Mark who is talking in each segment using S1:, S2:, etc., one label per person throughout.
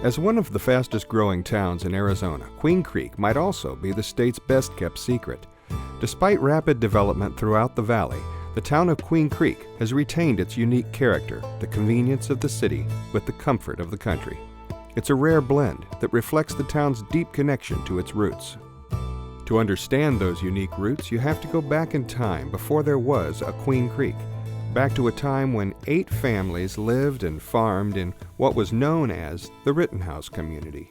S1: As one of the fastest growing towns in Arizona, Queen Creek might also be the state's best kept secret. Despite rapid development throughout the valley, the town of Queen Creek has retained its unique character, the convenience of the city with the comfort of the country. It's a rare blend that reflects the town's deep connection to its roots. To understand those unique roots, you have to go back in time before there was a Queen Creek, back to a time when 8 families lived and farmed in what was known as the Rittenhouse Community.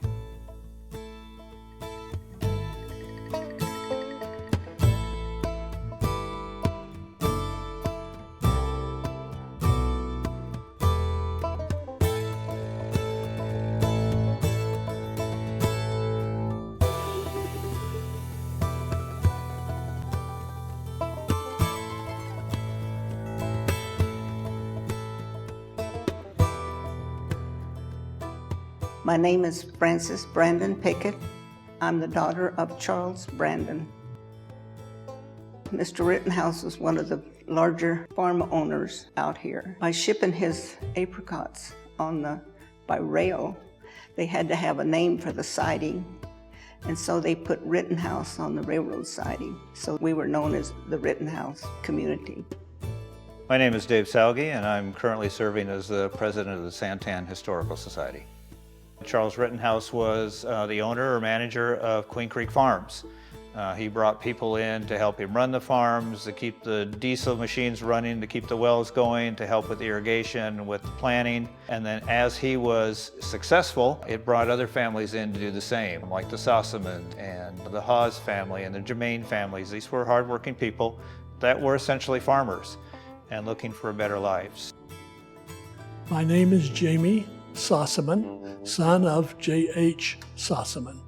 S2: My name is Frances Brandon Pickett. I'm the daughter of Charles Brandon. Mr. Rittenhouse was one of the larger farm owners out here. By shipping his apricots by rail, they had to have a name for the siding, and so they put Rittenhouse on the railroad siding. So we were known as the Rittenhouse Community.
S3: My name is Dave Salge, and I'm currently serving as the president of the Santan Historical Society. Charles Rittenhouse was the owner or manager of Queen Creek Farms. He brought people in to help him run the farms, to keep the diesel machines running, to keep the wells going, to help with irrigation, with planning. And then as he was successful, it brought other families in to do the same, like the Sossaman and the Hawes family and the Germain families. These were hardworking people that were essentially farmers and looking for better lives.
S4: My name is Jamie Sossaman, son of J.H. Sossaman.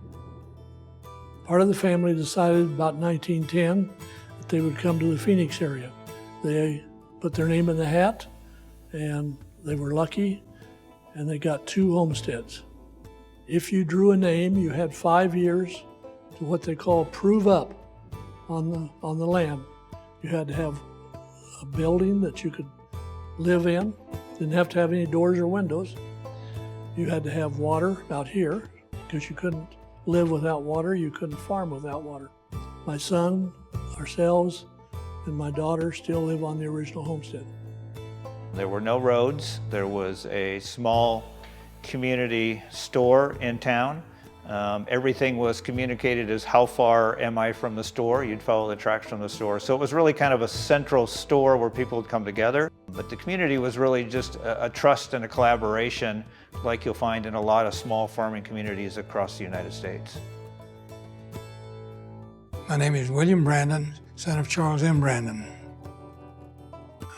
S4: Part of the family decided about 1910 that they would come to the Phoenix area. They put their name in the hat, and they were lucky, and they got 2 homesteads. If you drew a name, you had 5 years to what they call prove up on the land. You had to have a building that you could live in. Didn't have to have any doors or windows. You had to have water out here because you couldn't live without water. You couldn't farm without water. My son, ourselves, and my daughter still live on the original homestead.
S3: There were no roads. There was a small community store in town. Everything was communicated as how far am I from the store. You'd follow the tracks from the store. So it was really kind of a central store where people would come together. But the community was really just a trust and a collaboration like you'll find in a lot of small farming communities across the United States.
S5: My name is William Brandon, son of Charles M. Brandon.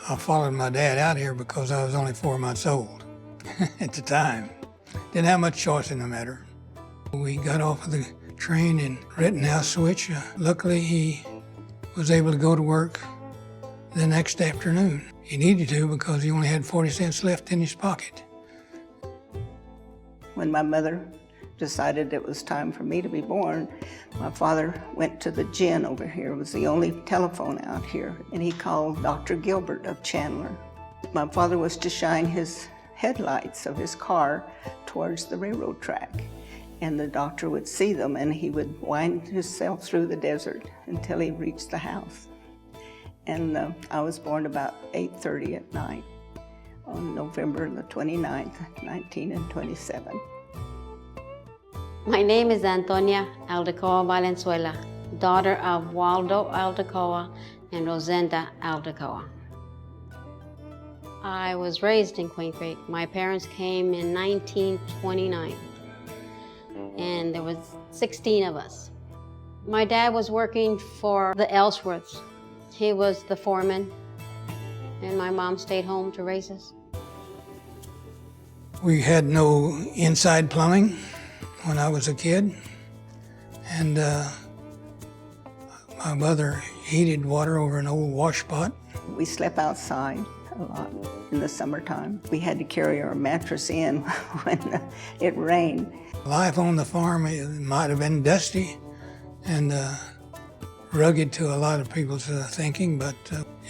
S5: I followed my dad out here because I was only 4 months old at the time. Didn't have much choice in the matter. We got off of the train in Rittenhouse Switch. Luckily, he was able to go to work the next afternoon. He needed to because he only had 40 cents left in his pocket.
S2: When my mother decided it was time for me to be born, my father went to the gin over here. It was the only telephone out here, and he called Dr. Gilbert of Chandler. My father was to shine his headlights of his car towards the railroad track, and the doctor would see them, and he would wind himself through the desert until he reached the house. And I was born about 8:30 at night on November the 29th, 1927.
S6: My name is Antonia Aldecoa Valenzuela, daughter of Waldo Aldecoa and Rosenda Aldecoa. I was raised in Queen Creek. My parents came in 1929, and there was 16 of us. My dad was working for the Ellsworths. He was the foreman, and my mom stayed home to raise us.
S5: We had no inside plumbing when I was a kid, and my mother heated water over an old washpot. We
S2: slept outside a lot in the summertime. We had to carry our mattress in when it rained.
S5: Life on the farm, it might have been dusty and rugged to a lot of people's thinking, but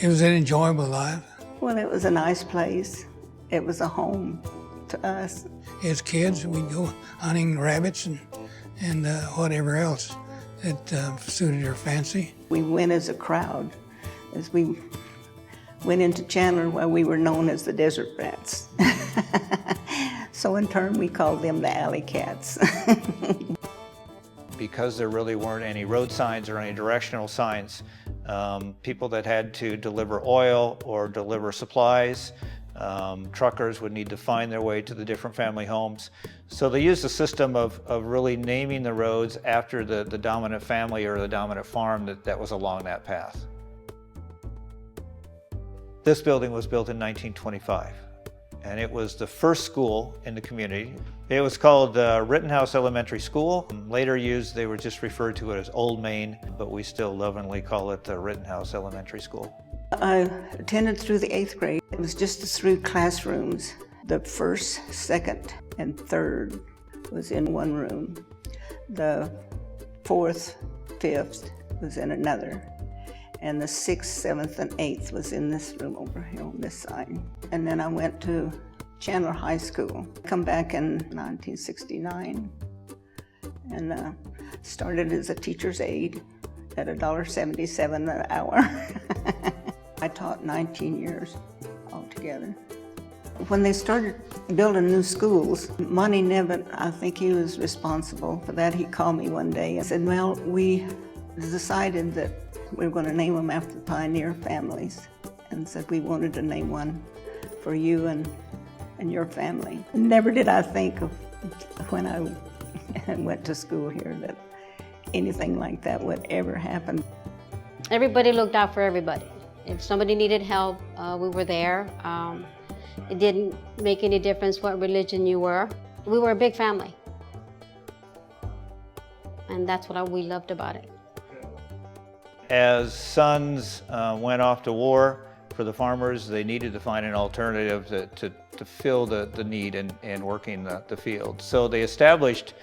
S5: it was an enjoyable life.
S2: Well, it was a nice place. It was a home. to us.
S5: As kids, we'd go hunting rabbits and whatever else that suited our fancy.
S2: We went as a crowd, as we went into Chandler, where we were known as the Desert Rats. So in turn, we called them the Alley Cats.
S3: Because there really weren't any road signs or any directional signs, people that had to deliver oil or deliver supplies, truckers would need to find their way to the different family homes. So they used a system of really naming the roads after the dominant family or the dominant farm that was along that path. This building was built in 1925, and it was the first school in the community. It was called Rittenhouse Elementary School. Later used, they were just referred to it as Old Main, but we still lovingly call it the Rittenhouse Elementary School.
S2: I attended through the 8th grade. It was just the 3 classrooms. The 1st, 2nd, and 3rd was in one room. The 4th, 5th was in another. And the 6th, 7th, and 8th was in this room over here on this side. And then I went to Chandler High School. Come back in 1969 and started as a teacher's aide at $1.77 an hour. I taught 19 years altogether. When they started building new schools, Monty Nevitt, I think he was responsible for that. He called me one day and said, well, we decided that we were going to name them after the pioneer families, and said we wanted to name one for you and your family. Never did I think of, when I went to school here, that anything like that would ever happen.
S6: Everybody looked out for everybody. If somebody needed help, we were there. It didn't make any difference what religion you were. We were a big family. And that's what we loved about it.
S3: As sons went off to war for the farmers, they needed to find an alternative to fill the need in working the field. So they established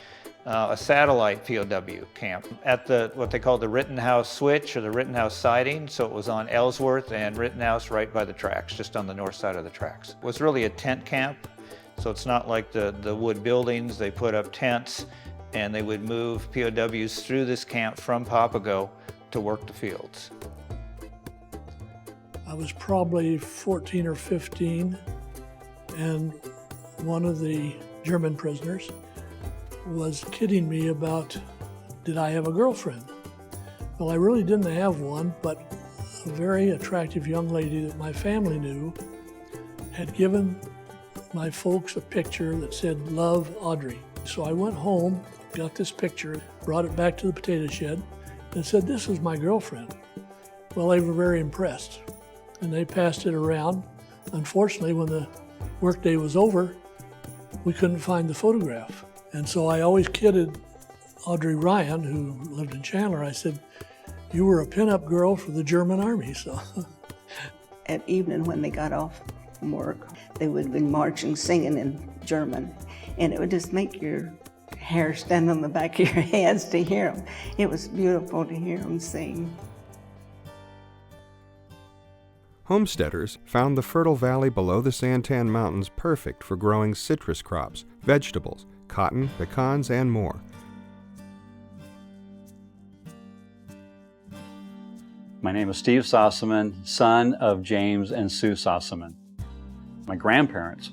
S3: a satellite POW camp at what they called the Rittenhouse switch, or the Rittenhouse siding. So it was on Ellsworth and Rittenhouse, right by the tracks, just on the north side of the tracks. It was really a tent camp, so it's not like the wood buildings. They put up tents, and they would move POWs through this camp from Papago to work the fields.
S4: I was probably 14 or 15, and one of the German prisoners was kidding me about, did I have a girlfriend? Well, I really didn't have one, but a very attractive young lady that my family knew had given my folks a picture that said, "Love, Audrey." So I went home, got this picture, brought it back to the potato shed, and said, "This is my girlfriend." Well, they were very impressed, and they passed it around. Unfortunately, when the workday was over, we couldn't find the photograph. And so I always kidded Audrey Ryan, who lived in Chandler. I said, "You were a pinup girl for the German army." So
S2: At evening when they got off from work, they would be marching, singing in German, and it would just make your hair stand on the back of your heads to hear them. It was beautiful to hear them sing.
S1: Homesteaders found the fertile valley below the Santan Mountains perfect for growing citrus crops, vegetables, cotton, pecans, and more.
S7: My name is Steve Sossaman, son of James and Sue Sossaman. My grandparents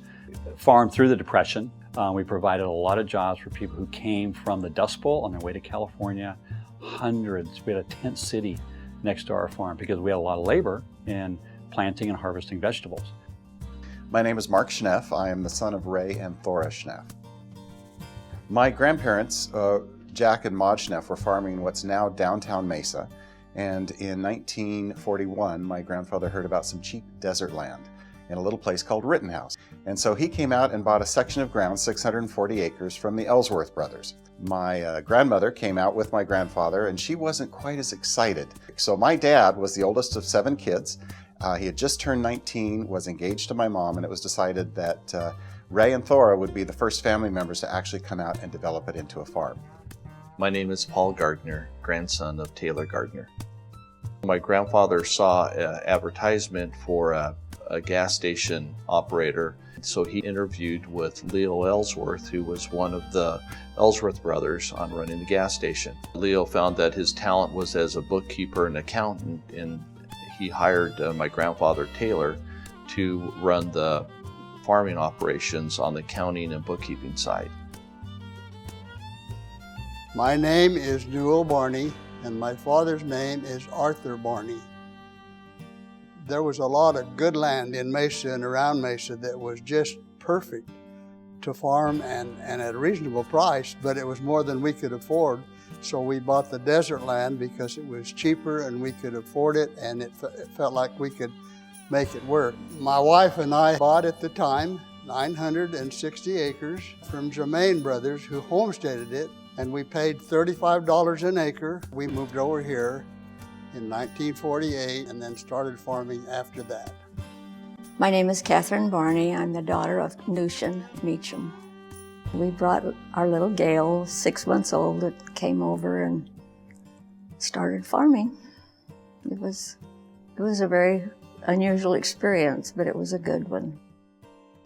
S7: farmed through the Depression. We provided a lot of jobs for people who came from the Dust Bowl on their way to California. Hundreds. We had a tent city next to our farm because we had a lot of labor in planting and harvesting vegetables.
S8: My name is Mark Schneff. I am the son of Ray and Thora Schneff. My grandparents, Jack and Maud Schneff, were farming in what's now downtown Mesa. And in 1941, my grandfather heard about some cheap desert land in a little place called Rittenhouse. And so he came out and bought a section of ground, 640 acres, from the Ellsworth brothers. My grandmother came out with my grandfather, and she wasn't quite as excited. So my dad was the oldest of 7 kids. He had just turned 19, was engaged to my mom, and it was decided that Ray and Thora would be the first family members to actually come out and develop it into a farm.
S9: My name is Paul Gardner, grandson of Taylor Gardner. My grandfather saw an advertisement for a a gas station operator. So he interviewed with Leo Ellsworth, who was one of the Ellsworth brothers on running the gas station. Leo found that his talent was as a bookkeeper and accountant, and he hired my grandfather Taylor to run the farming operations on the accounting and bookkeeping side.
S10: My name is Newell Barney, and my father's name is Arthur Barney. There was a lot of good land in Mesa and around Mesa that was just perfect to farm and at a reasonable price, but it was more than we could afford. So we bought the desert land because it was cheaper and we could afford it, and it felt like we could make it work. My wife and I bought at the time 960 acres from Germain Brothers, who homesteaded it, and we paid $35 an acre. We moved over here in 1948 and then started farming after that.
S11: My name is Catherine Barney. I'm the daughter of Nushin Meacham. We brought our little Gail, 6 months old, that came over and started farming. It was a very unusual experience, but it was a good one.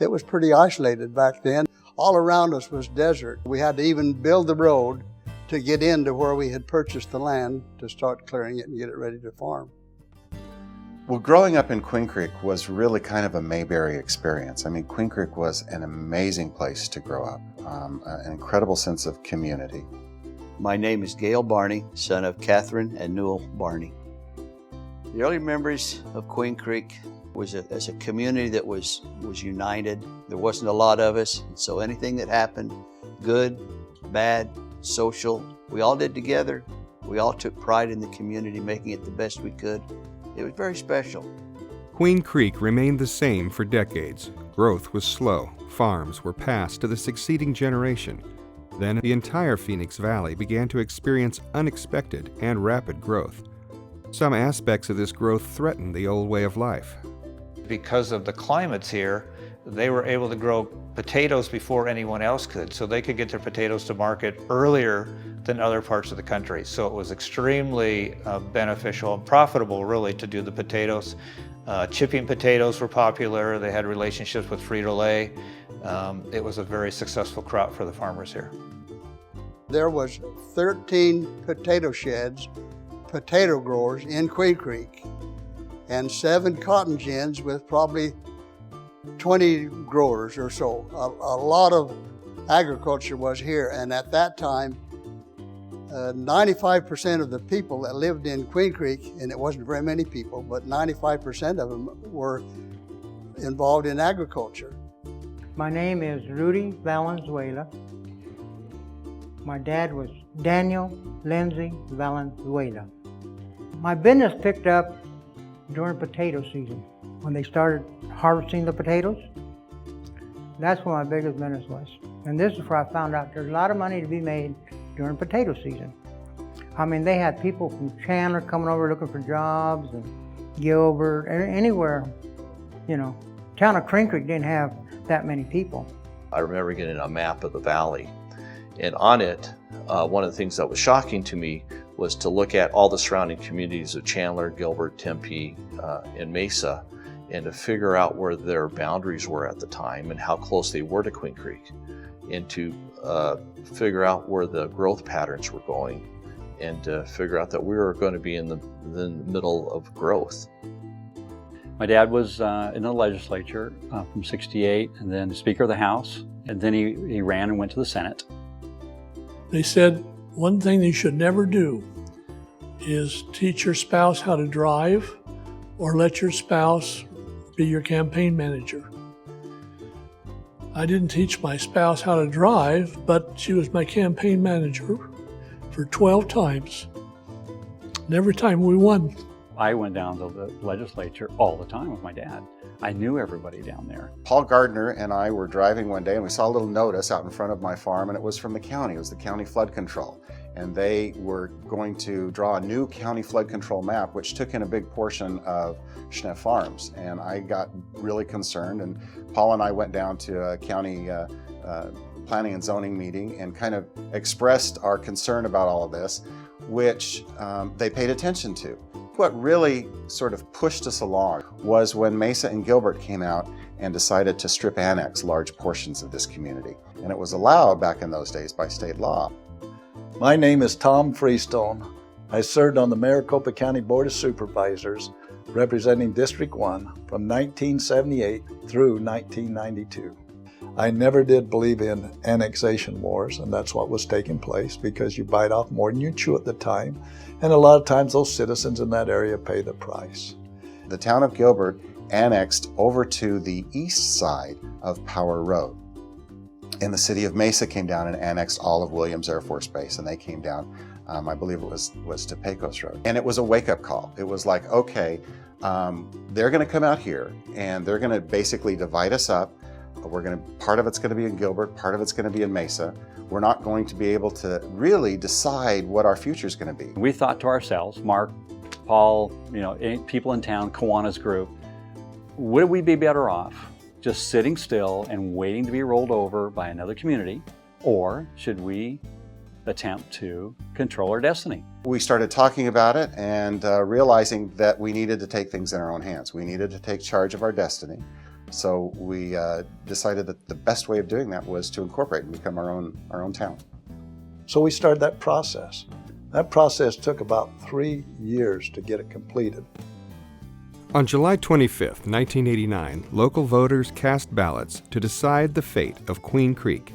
S10: It was pretty isolated back then. All around us was desert. We had to even build the road to get into where we had purchased the land to start clearing it and get it ready to farm.
S8: Well, growing up in Queen Creek was really kind of a Mayberry experience. I mean, Queen Creek was an amazing place to grow up, an incredible sense of community.
S12: My name is Gail Barney, son of Catherine and Newell Barney. The early memories of Queen Creek was as a community that was united. There wasn't a lot of us, and so anything that happened, good, bad, social, we all did together. We all took pride in the community, making it the best we could. It was very special.
S1: Queen Creek remained the same for decades. Growth was slow. Farms were passed to the succeeding generation. Then the entire Phoenix Valley began to experience unexpected and rapid growth. Some aspects of this growth threatened the old way of life.
S3: Because of the climates here, they were able to grow potatoes before anyone else could, so they could get their potatoes to market earlier than other parts of the country. So it was extremely beneficial and profitable, really, to do the potatoes. Chipping potatoes were popular. They had relationships with Frito-Lay. It was a very successful crop for the farmers here.
S10: There was 13 potato sheds, potato growers in Queen Creek, and 7 cotton gins with probably 20 growers or so. A lot of agriculture was here, and at that time, 95% of the people that lived in Queen Creek, and it wasn't very many people, but 95% of them were involved in agriculture.
S13: My name is Rudy Valenzuela. My dad was Daniel Lindsay Valenzuela. My business picked up during potato season. When they started harvesting the potatoes, that's where my biggest business was. And this is where I found out there's a lot of money to be made during potato season. I mean, they had people from Chandler coming over looking for jobs, and Gilbert, anywhere, you know. Town of Queen Creek didn't have that many people.
S9: I remember getting a map of the valley, and on it, one of the things that was shocking to me was to look at all the surrounding communities of Chandler, Gilbert, Tempe, and Mesa, and to figure out where their boundaries were at the time and how close they were to Queen Creek, and to figure out where the growth patterns were going, and to figure out that we were going to be in the middle of growth.
S7: My dad was in the legislature from '68, and then the Speaker of the House, and then he ran and went to the Senate.
S4: They said one thing you should never do is teach your spouse how to drive or let your spouse be your campaign manager. I didn't teach my spouse how to drive, but she was my campaign manager for 12 times. And every time we won.
S7: I went down to the legislature all the time with my dad. I knew everybody down there.
S8: Paul Gardner and I were driving one day and we saw a little notice out in front of my farm, and it was from the county. It was the county flood control. And they were going to draw a new county flood control map, which took in a big portion of Schneff Farms. And I got really concerned, and Paul and I went down to a county planning and zoning meeting and kind of expressed our concern about all of this, which they paid attention to. What really sort of pushed us along was when Mesa and Gilbert came out and decided to strip annex large portions of this community. And it was allowed back in those days by state law.
S14: My name is Tom Freestone. I served on the Maricopa County Board of Supervisors representing District 1 from 1978 through 1992. I never did believe in annexation wars, and that's what was taking place because you bite off more than you chew at the time, and a lot of times those citizens in that area pay the price.
S8: The town of Gilbert annexed over to the east side of Power Road. And the city of Mesa came down and annexed all of Williams Air Force Base, and they came down, I believe it was to Pecos Road. And it was a wake-up call. It was like, okay, they're gonna come out here and they're gonna basically divide us up. Part of it's gonna be in Gilbert, part of it's gonna be in Mesa. We're not going to be able to really decide what our future is gonna be.
S7: We thought to ourselves, Mark, Paul, people in town, Kiwanis group, would we be better off just sitting still and waiting to be rolled over by another community, or should we attempt to control our destiny?
S8: We started talking about it and realizing that we needed to take things in our own hands. We needed to take charge of our destiny. So we decided that the best way of doing that was to incorporate and become our own town.
S14: So we started that process. That process took about 3 years to get it completed.
S1: On July 25, 1989, local voters cast ballots to decide the fate of Queen Creek.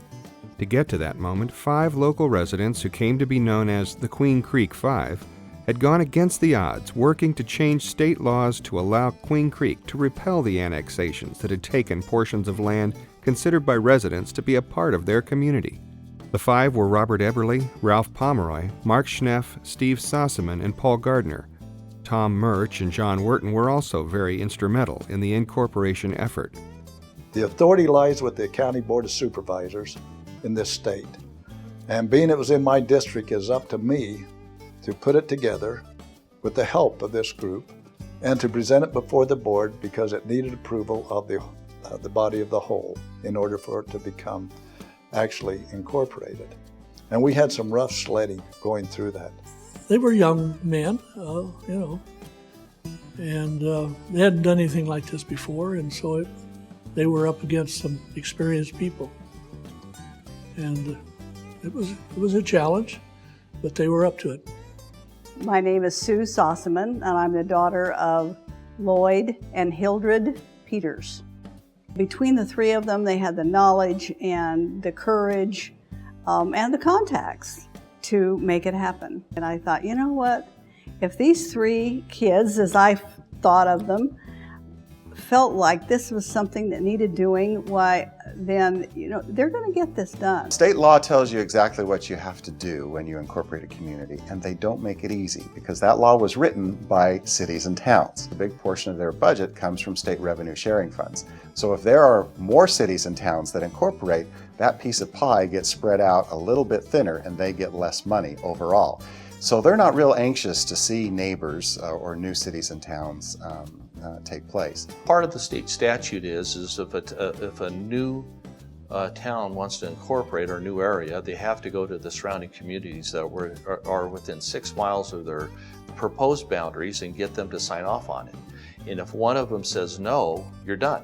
S1: To get to that moment, 5 local residents who came to be known as the Queen Creek Five had gone against the odds, working to change state laws to allow Queen Creek to repel the annexations that had taken portions of land considered by residents to be a part of their community. The 5 were Robert Eberly, Ralph Pomeroy, Mark Schneff, Steve Sossaman, and Paul Gardner. Tom Murch and John Wharton were also very instrumental in the Incorporation Effort.
S14: The authority lies with the County Board of Supervisors in this state. And being it was in my district, it's up to me to put it together with the help of this group and to present it before the board because it needed approval of the body of the whole in order for it to become actually incorporated. And we had some rough sledding going through that.
S4: They were young men, and they hadn't done anything like this before, and so they were up against some experienced people. And it was a challenge, but they were up to it.
S15: My name is Sue Sossaman, and I'm the daughter of Lloyd and Hildred Peters. Between the 3 of them, they had the knowledge and the courage and the contacts to make it happen. And I thought, you know what? If these 3 kids, as I thought of them, felt like this was something that needed doing, why then, they're going to get this done.
S8: State law tells you exactly what you have to do when you incorporate a community, and they don't make it easy because that law was written by cities and towns. A big portion of their budget comes from state revenue sharing funds. So if there are more cities and towns that incorporate, that piece of pie gets spread out a little bit thinner and they get less money overall. So they're not real anxious to see neighbors or new cities and towns take place.
S9: Part of the state statute is if a new town wants to incorporate or a new area, they have to go to the surrounding communities that are within 6 miles of their proposed boundaries and get them to sign off on it. And if one of them says no, you're done.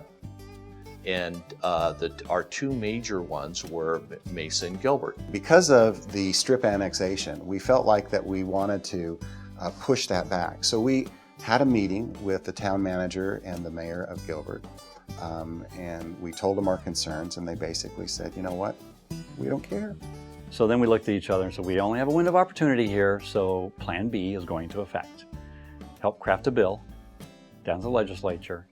S9: And our 2 major ones were Mesa and Gilbert.
S8: Because of the strip annexation, we felt like that we wanted to push that back. So we had a meeting with the town manager and the mayor of Gilbert, and we told them our concerns, and they basically said, you know what, we don't care.
S7: So then we looked at each other and said, we only have a window of opportunity here, so Plan B is going to effect. Help craft a bill down to the legislature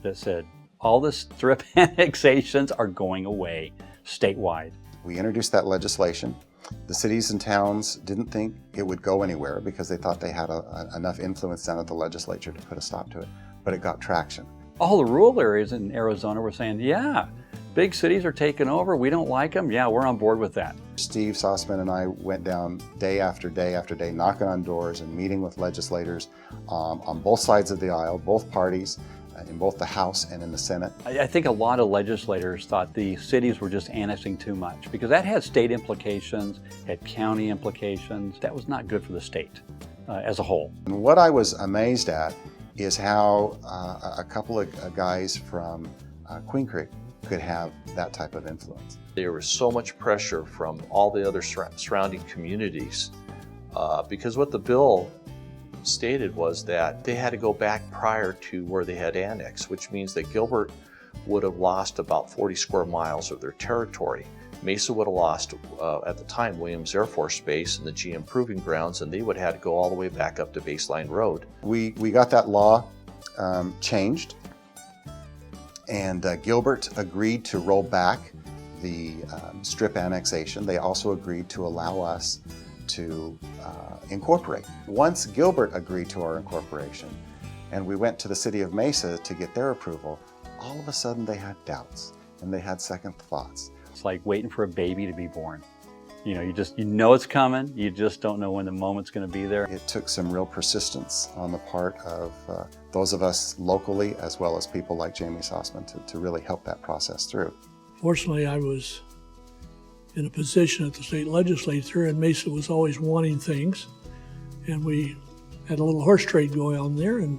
S7: that said, all the strip annexations are going away statewide.
S8: We introduced that legislation. The cities and towns didn't think it would go anywhere because they thought they had enough influence down at the legislature to put a stop to it, but it got traction.
S7: All the rural areas in Arizona were saying, yeah, big cities are taking over, we don't like them, yeah, we're on board with that.
S8: Steve Sossaman and I went down day after day after day, knocking on doors and meeting with legislators on both sides of the aisle, both parties, in both the House and in the Senate.
S7: I think a lot of legislators thought the cities were just annexing too much because that had state implications, had county implications. That was not good for the state as a whole.
S8: And what I was amazed at is how a couple of guys from Queen Creek could have that type of influence.
S9: There was so much pressure from all the other surrounding communities because what the bill stated was that they had to go back prior to where they had annexed, which means that Gilbert would have lost about 40 square miles of their territory. Mesa would have lost, at the time, Williams Air Force Base and the GM Proving Grounds, and they would have had to go all the way back up to Baseline Road.
S8: We got that law changed, and Gilbert agreed to roll back the strip annexation. They also agreed to allow us to incorporate. Once Gilbert agreed to our incorporation and we went to the city of Mesa to get their approval, all of a sudden they had doubts and they had second thoughts.
S7: It's like waiting for a baby to be born. You know it's coming, you just don't know when the moment's going to be there.
S8: It took some real persistence on the part of those of us locally as well as people like Jamie Sossman to really help that process through.
S4: Fortunately, I was in a position at the state legislature, and Mesa was always wanting things, and we had a little horse trade going on there, and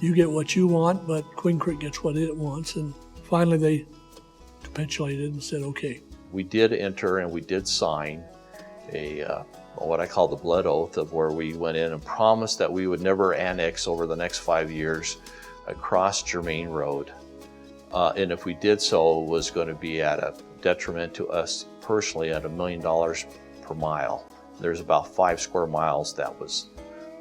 S4: you get what you want, but Queen Creek gets what it wants, and finally they capitulated and said, okay.
S9: We did enter and we did sign what I call the blood oath, of where we went in and promised that we would never annex over the next 5 years across Germain Road. And if we did so, it was going to be at a detriment to us personally at $1 million per mile. There's about 5 square miles that was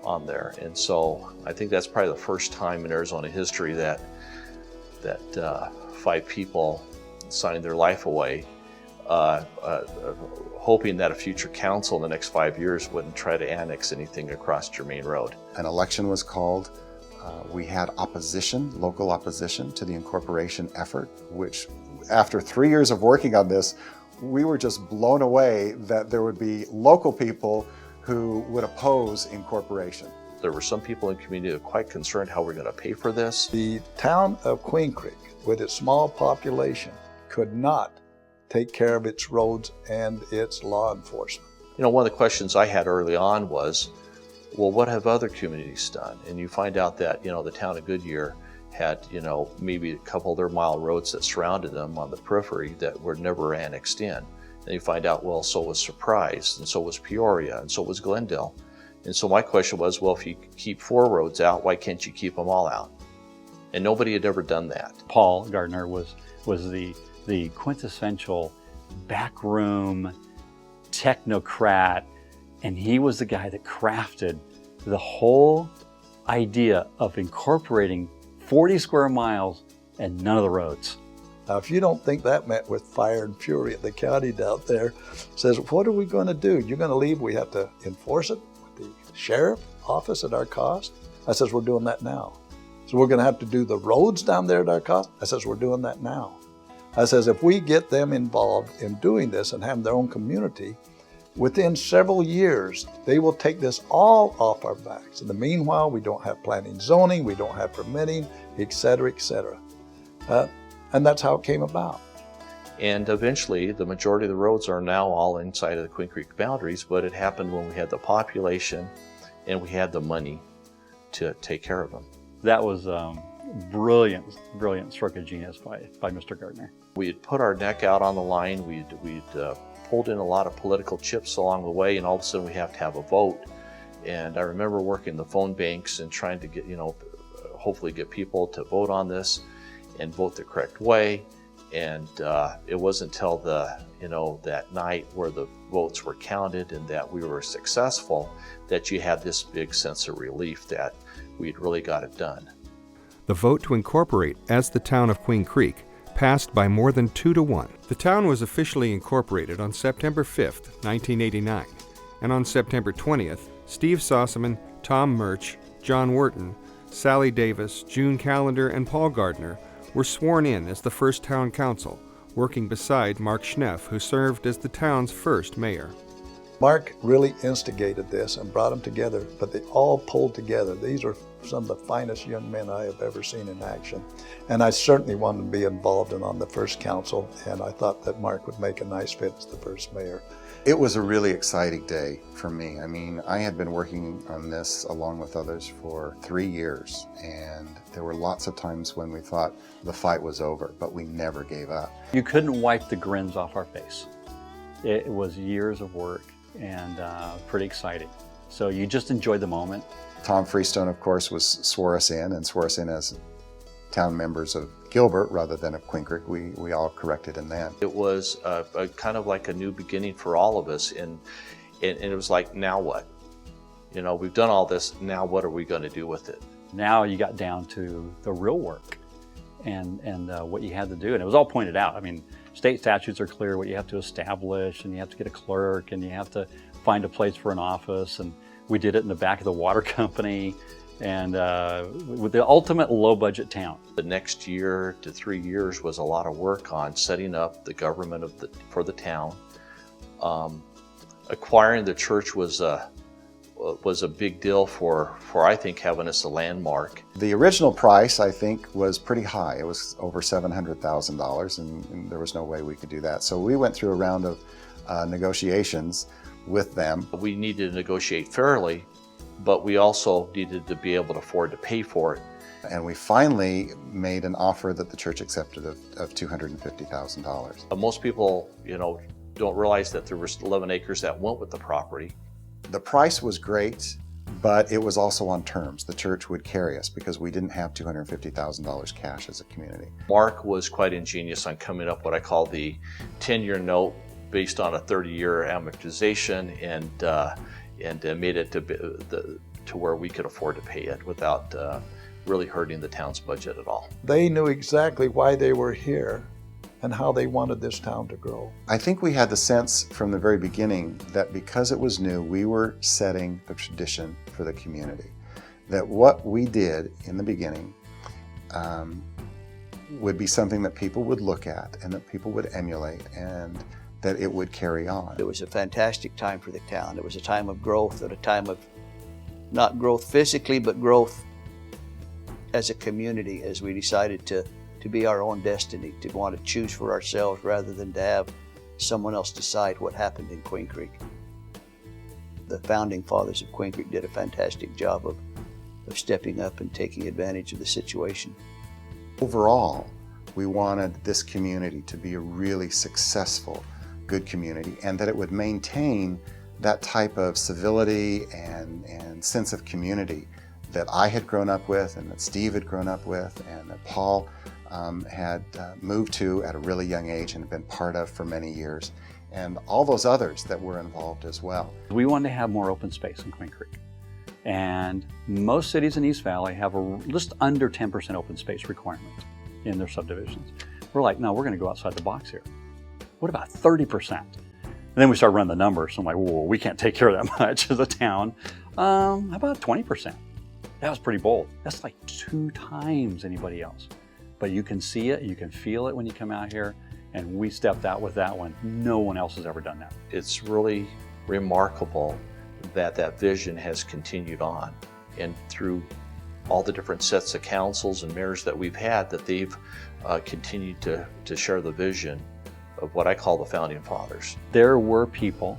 S9: on there. And so I think that's probably the first time in Arizona history that 5 people signed their life away, hoping that a future council in the next 5 years wouldn't try to annex anything across Germain Road.
S8: An election was called. We had opposition, local opposition to the Incorporation Effort, which after 3 years of working on this, we were just blown away that there would be local people who would oppose incorporation.
S9: There were some people in the community that were quite concerned how we're going to pay for this.
S14: The town of Queen Creek, with its small population, could not take care of its roads and its law enforcement.
S9: You know, one of the questions I had early on was, well, what have other communities done? And you find out that, the town of Goodyear had, maybe a couple of their mile roads that surrounded them on the periphery that were never annexed in. And you find out, well, so was Surprise, and so was Peoria, and so was Glendale. And so my question was, well, if you keep 4 roads out, why can't you keep them all out? And nobody had ever done that.
S7: Paul Gardner was the quintessential backroom technocrat, and he was the guy that crafted the whole idea of incorporating 40 square miles and none of the roads.
S14: Now, if you don't think that met with fire and fury at the county down there, says, what are we going to do? You're going to leave, we have to enforce it with the sheriff office at our cost? I says, we're doing that now. So we're going to have to do the roads down there at our cost? I says, we're doing that now. I says, if we get them involved in doing this and have their own community, within several years, they will take this all off our backs. In the meanwhile, we don't have planning zoning, we don't have permitting, et cetera, et cetera. And that's how it came about.
S9: And eventually, the majority of the roads are now all inside of the Queen Creek boundaries, but it happened when we had the population and we had the money to take care of them.
S7: That was brilliant stroke of genius by Mr. Gardner.
S9: We had put our neck out on the line. We'd pulled in a lot of political chips along the way, and all of a sudden we have to have a vote. And I remember working the phone banks and trying to get, hopefully get people to vote on this and vote the correct way. And it wasn't until that night where the votes were counted and that we were successful that you had this big sense of relief that we'd really got it done.
S1: The vote to incorporate as the town of Queen Creek passed by more than 2-1. The town was officially incorporated on September 5th, 1989, and on September 20th, Steve Sossaman, Tom Murch, John Wharton, Sally Davis, June Callender, and Paul Gardner were sworn in as the first town council, working beside Mark Schneff, who served as the town's first mayor.
S14: Mark really instigated this and brought them together, but they all pulled together. These are some of the finest young men I have ever seen in action. And I certainly wanted to be involved on the first council, and I thought that Mark would make a nice fit as the first mayor.
S8: It was a really exciting day for me. I mean, I had been working on this along with others for 3 years, and there were lots of times when we thought the fight was over, but we never gave up.
S7: You couldn't wipe the grins off our face. It was years of work and pretty exciting. So you just enjoyed the moment.
S8: Tom Freestone, of course, swore us in as town members of Gilbert rather than of Queen Creek. We all corrected in that.
S9: It was a kind of like a new beginning for all of us, and it was like, now what? You know, we've done all this, now what are we going to do with it?
S7: Now you got down to the real work and what you had to do, and it was all pointed out. I mean, state statutes are clear what you have to establish, and you have to get a clerk, and you have to find a place for an office, and we did it in the back of the water company, and with the ultimate low-budget town.
S9: The next year to 3 years was a lot of work on setting up the government for the town. Acquiring the church was a big deal for I think having us a landmark.
S8: The original price, I think, was pretty high. It was over $700,000, and there was no way we could do that. So we went through a round of negotiations with them.
S9: We needed to negotiate fairly, but we also needed to be able to afford to pay for it.
S8: And we finally made an offer that the church accepted of $250,000.
S9: Most people, you know, don't realize that there was 11 acres that went with the property.
S8: The price was great, but it was also on terms. The church would carry us because we didn't have $250,000 cash as a community.
S9: Mark was quite ingenious on coming up what I call the 10-year note based on a 30-year amortization, and made it to where we could afford to pay it without really hurting the town's budget at all.
S14: They knew exactly why they were here and how they wanted this town to grow.
S8: I think we had the sense from the very beginning that because it was new, we were setting the tradition for the community. That what we did in the beginning would be something that people would look at and that people would emulate, and that it would carry on.
S12: It was a fantastic time for the town. It was a time of growth, and a time of not growth physically, but growth as a community, as we decided to be our own destiny, to want to choose for ourselves rather than to have someone else decide what happened in Queen Creek. The founding fathers of Queen Creek did a fantastic job of stepping up and taking advantage of the situation.
S8: Overall, we wanted this community to be a really successful, good community, and that it would maintain that type of civility and sense of community that I had grown up with, and that Steve had grown up with, and that Paul had moved to at a really young age and had been part of for many years, and all those others that were involved as well.
S7: We wanted to have more open space in Queen Creek, and most cities in East Valley have just under 10% open space requirement in their subdivisions. We're like, no, we're going to go outside the box here. What about 30%? And then we started running the numbers. So I'm like, whoa, we can't take care of that much as a town. How about 20%? That was pretty bold. That's like 2 times anybody else. But you can see it, you can feel it when you come out here, and we stepped out with that one. No one else has ever done that.
S9: It's really remarkable that that vision has continued on, and through all the different sets of councils and mayors that we've had, that they've continued to share the vision of what I call the founding fathers.
S7: There were people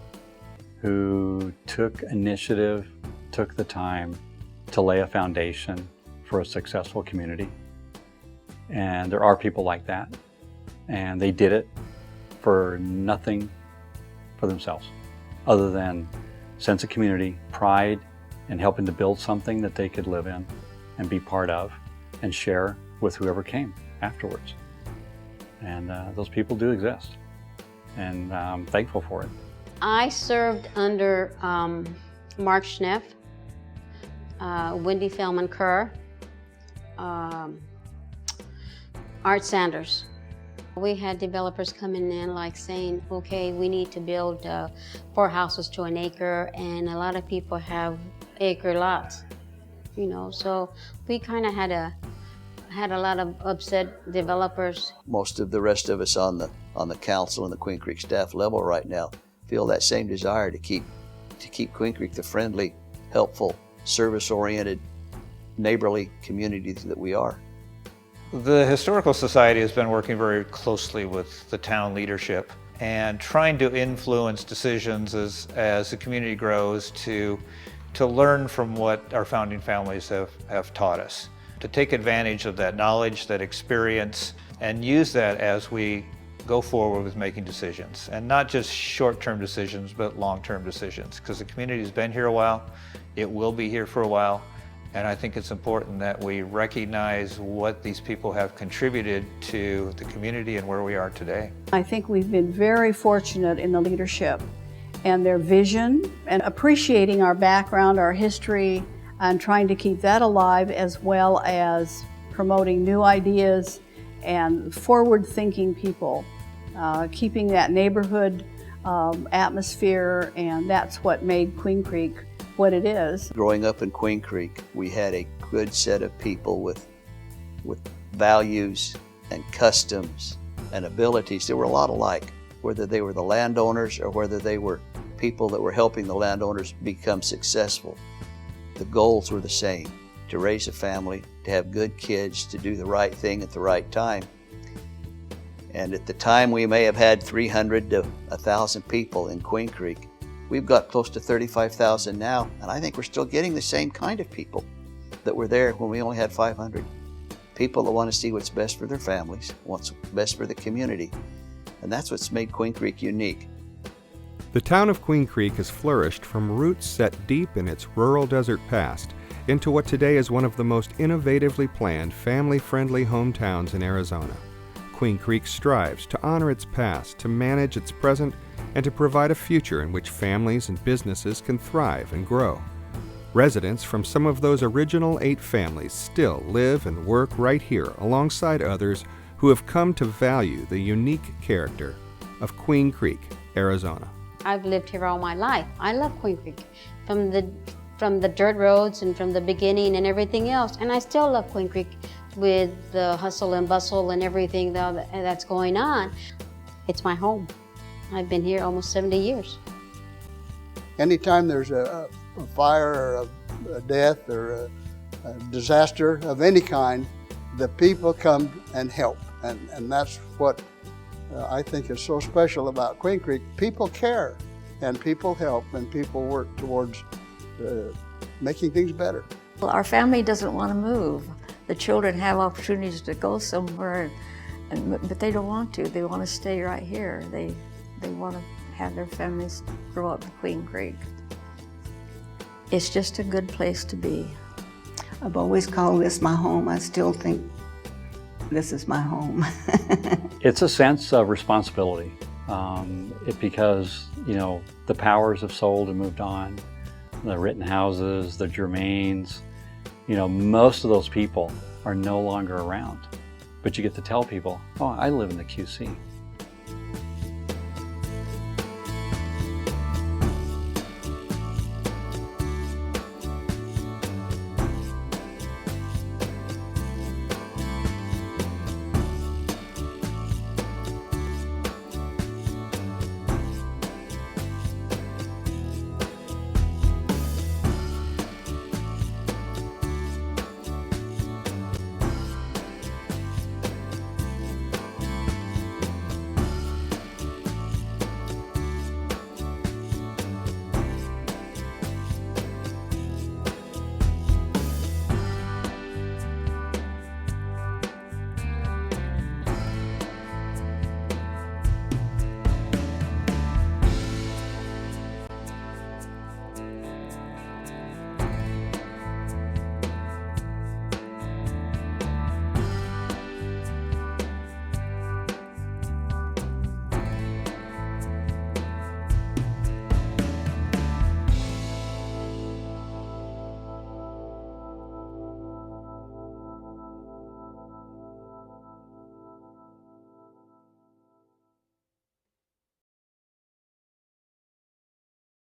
S7: who took initiative, took the time to lay a foundation for a successful community. And there are people like that. And they did it for nothing for themselves, other than sense of community, pride, and helping to build something that they could live in and be part of and share with whoever came afterwards. And those people do exist, and I'm thankful for it.
S6: I served under Mark Schneff, Wendy Feldman Kerr, Art Sanders. We had developers coming in like saying, okay, we need to build 4 houses to an acre, and a lot of people have acre lots, you know, so we kind of had a lot of upset developers.
S12: Most of the rest of us on the council and the Queen Creek staff level right now feel that same desire to keep Queen Creek the friendly, helpful, service-oriented, neighborly community that we are.
S3: The Historical Society has been working very closely with the town leadership and trying to influence decisions as the community grows to learn from what our founding families have taught us, to take advantage of that knowledge, that experience, and use that as we go forward with making decisions. And not just short-term decisions, but long-term decisions, because the community's been here a while, it will be here for a while, and I think it's important that we recognize what these people have contributed to the community and where we are today.
S15: I think we've been very fortunate in the leadership and their vision and appreciating our background, our history, and trying to keep that alive, as well as promoting new ideas and forward-thinking people, keeping that neighborhood atmosphere, and that's what made Queen Creek what it is.
S12: Growing up in Queen Creek, we had a good set of people with values and customs and abilities that were a lot alike, whether they were the landowners or whether they were people that were helping the landowners become successful. The goals were the same: to raise a family, to have good kids, to do the right thing at the right time. And at the time we may have had 300 to 1,000 people in Queen Creek. We've got close to 35,000 now, and I think we're still getting the same kind of people that were there when we only had 500. People that want to see what's best for their families, what's best for the community. And that's what's made Queen Creek unique.
S1: The town of Queen Creek has flourished from roots set deep in its rural desert past into what today is one of the most innovatively planned, family-friendly hometowns in Arizona. Queen Creek strives to honor its past, to manage its present, and to provide a future in which families and businesses can thrive and grow. Residents from some of those original 8 families still live and work right here alongside others who have come to value the unique character of Queen Creek, Arizona.
S6: I've lived here all my life. I love Queen Creek, from the dirt roads and from the beginning and everything else, and I still love Queen Creek with the hustle and bustle and everything that's going on. It's my home. I've been here almost 70 years.
S10: Anytime there's a fire or a death or a disaster of any kind, the people come and help. And that's what I think is so special about Queen Creek. People care, and people help, and people work towards making things better.
S11: Well, our family doesn't want to move. The children have opportunities to go somewhere, but they don't want to. They want to stay right here. They want to have their families grow up in Queen Creek. It's just a good place to be.
S2: I've always called this my home. I still think this is my home.
S7: It's a sense of responsibility because, the Powers have sold and moved on, the Rittenhouses, the Germains, most of those people are no longer around. But you get to tell people, oh, I live in the QC.